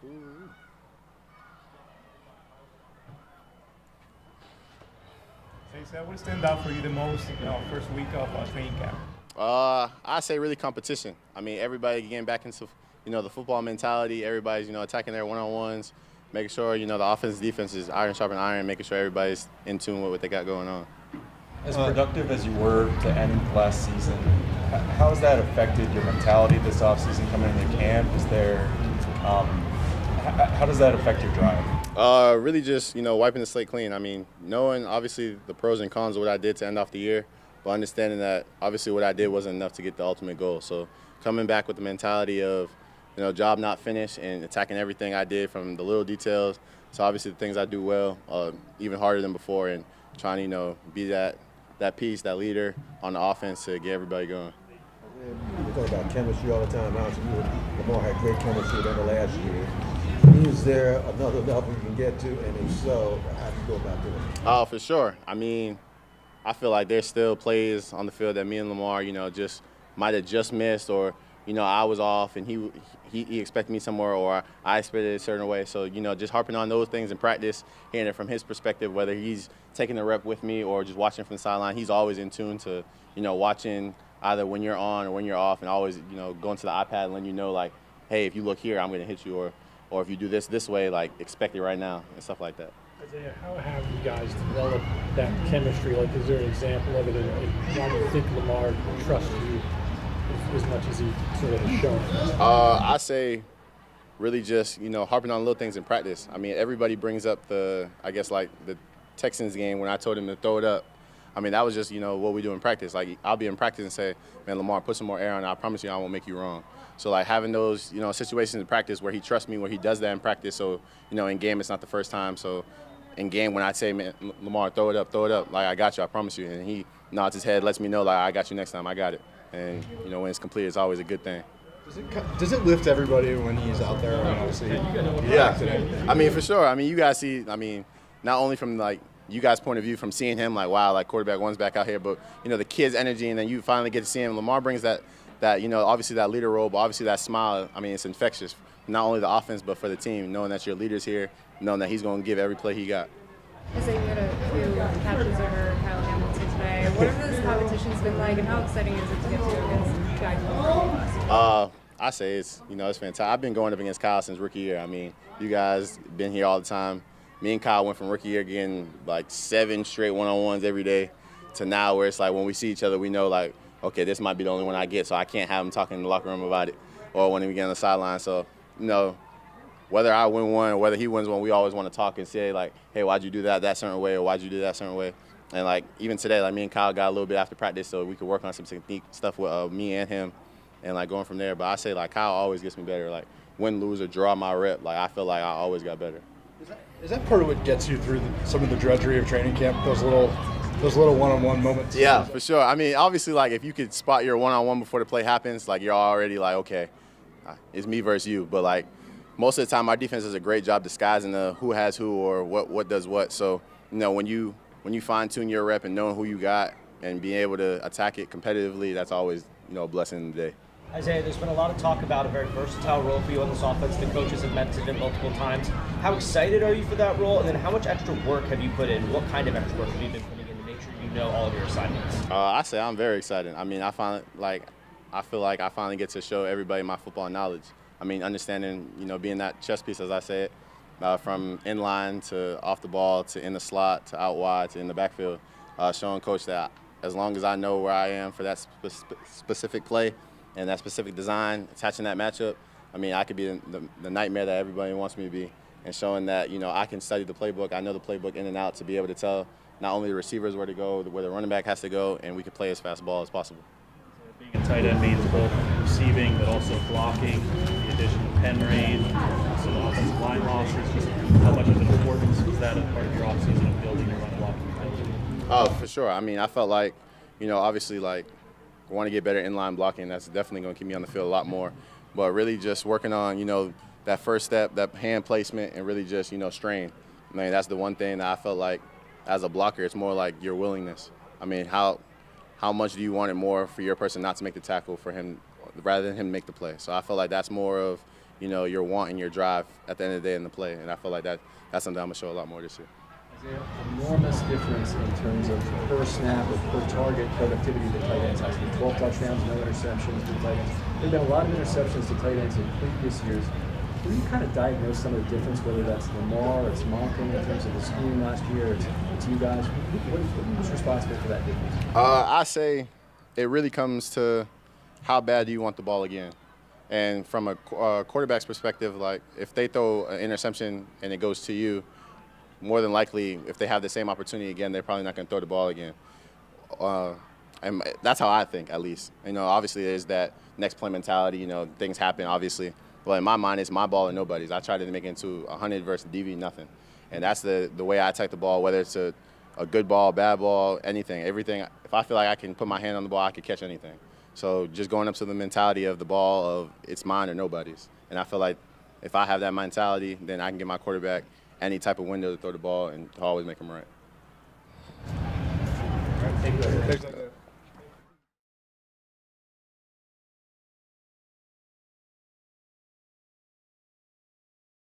Ooh. Say, what stands out for you the most, first week of training camp? I say really competition. I mean, everybody getting back into, the football mentality. Everybody's, attacking their one-on-ones, making sure, the offense, defense is iron sharpen iron, making sure everybody's in tune with what they got going on. As productive as you were to end last season, how has that affected your mentality this offseason coming into camp? Is there, how does that affect your drive? Really just, wiping the slate clean. I mean, knowing obviously the pros and cons of what I did to end off the year, but understanding that obviously what I did wasn't enough to get the ultimate goal. So coming back with the mentality of, job not finished and attacking everything I did from the little details to obviously the things I do well, even harder than before, and trying to, be that piece, that leader on the offense to get everybody going. We talk about chemistry all the time. Obviously, you and Lamar had great chemistry in the last year. Is there another level you can get to, and if so, how do you go about doing it? Oh, for sure. I mean, I feel like there's still plays on the field that me and Lamar, just might have just missed, or I was off and he expected me somewhere, or I expected it a certain way. So just harping on those things in practice, hearing it from his perspective, whether he's taking the rep with me or just watching from the sideline, he's always in tune to watching either when you're on or when you're off, and always going to the iPad and letting you know, like, hey, if you look here, I'm going to hit you, or if you do this way, like, expect it right now, and stuff like that. Isaiah, how have you guys developed that chemistry? Like, is there an example of it? And why do you think Lamar trusts you as much as he sort of has shown? I say really just, harping on little things in practice. I mean, everybody brings up the Texans game when I told him to throw it up. I mean, that was just, what we do in practice. Like, I'll be in practice and say, man, Lamar, put some more air on it. I promise you I won't make you wrong. So, like, having those, situations in practice where he trusts me, where he does that in practice. So, in game, it's not the first time. So, in game, when I say, man, Lamar, throw it up, like, I got you, I promise you. And he nods his head, lets me know, like, I got you next time, I got it. And, when it's complete, it's always a good thing. Does it lift everybody when he's out there? Obviously, yeah. I mean, for sure. I mean, you guys see, not only from, like, you guys' point of view from seeing him, like, wow, like, quarterback one's back out here, but, the kid's energy, and then you finally get to see him. Lamar brings that obviously that leader role, but obviously that smile, I mean, it's infectious. Not only the offense, but for the team, knowing that your leader's here, knowing that he's going to give every play he got. Isaiah, you had a few captains over Kyle Hamilton today. What have those competitions been like, and how exciting is it to get to against guys? I say it's fantastic. I've been going up against Kyle since rookie year. I mean, you guys been here all the time. Me and Kyle went from rookie year getting like 7 straight one-on-ones every day to now where it's like when we see each other, we know, like, okay, this might be the only one I get, so I can't have him talking in the locker room about it or when we get on the sideline. So, whether I win one or whether he wins one, we always want to talk and say, like, hey, why'd you do that certain way, or why'd you do that certain way? And, like, even today, like, me and Kyle got a little bit after practice so we could work on some technique stuff with me and him and, like, going from there. But I say, like, Kyle always gets me better. Like, win, lose, or draw my rep, like, I feel like I always got better. Is that part of what gets you through some of the drudgery of training camp? Those little one-on-one moments. Yeah, for sure. I mean, obviously, like, if you could spot your one-on-one before the play happens, like, you're already like, okay, it's me versus you. But, like, most of the time, our defense does a great job disguising the who has who or what does what. So, when you fine-tune your rep and knowing who you got and being able to attack it competitively, that's always, a blessing in the day. Isaiah, there's been a lot of talk about a very versatile role for you on this offense. The coaches have mentioned it multiple times. How excited are you for that role? And then how much extra work have you put in? What kind of extra work have you been putting in to make sure you know all of your assignments? I say I'm very excited. I mean, I feel like I finally get to show everybody my football knowledge. I mean, understanding, being that chess piece, as I say it, from inline to off the ball to in the slot to out wide to in the backfield, showing coach that as long as I know where I am for that specific play and that specific design, attaching that matchup, I mean, I could be the nightmare that everybody wants me to be, and showing that, I can study the playbook. I know the playbook in and out to be able to tell not only the receivers where to go, where the running back has to go, and we can play as fast a ball as possible. Being a tight end means both receiving but also blocking, the addition of pen raid, some offensive line losses. Just how much of an importance was that as part of your offseason of building your run blocking ability? Oh, for sure. I mean, I felt like, obviously, like, I want to get better inline blocking. That's definitely going to keep me on the field a lot more. But really just working on, that first step, that hand placement, and really just, strain. I mean, that's the one thing that I felt like as a blocker, it's more like your willingness. I mean, how much do you want it more for your person not to make the tackle for him rather than him make the play? So I feel like that's more of, your want and your drive at the end of the day in the play. And I feel like that's something I'm going to show a lot more this year. Enormous difference in terms of per snap or per target productivity the tight ends has. 12 touchdowns, no interceptions to tight ends. There have been a lot of interceptions to tight ends in previous years. Can you kind of diagnose some of the difference, whether that's Lamar, it's Monken in terms of the scheme last year, it's you guys? Who's responsible for that difference? I say it really comes to how bad do you want the ball again. And from a quarterback's perspective, like if they throw an interception and it goes to you, more than likely, if they have the same opportunity again, they're probably not going to throw the ball again. And that's how I think, at least. Obviously there's that next play mentality. Things happen, obviously. But in my mind, it's my ball and nobody's. I try to make it into 100 versus DV nothing. And that's the way I attack the ball, whether it's a good ball, bad ball, anything, everything. If I feel like I can put my hand on the ball, I can catch anything. So just going up to the mentality of the ball of it's mine or nobody's. And I feel like if I have that mentality, then I can get my quarterback any type of window to throw the ball and to always make him right.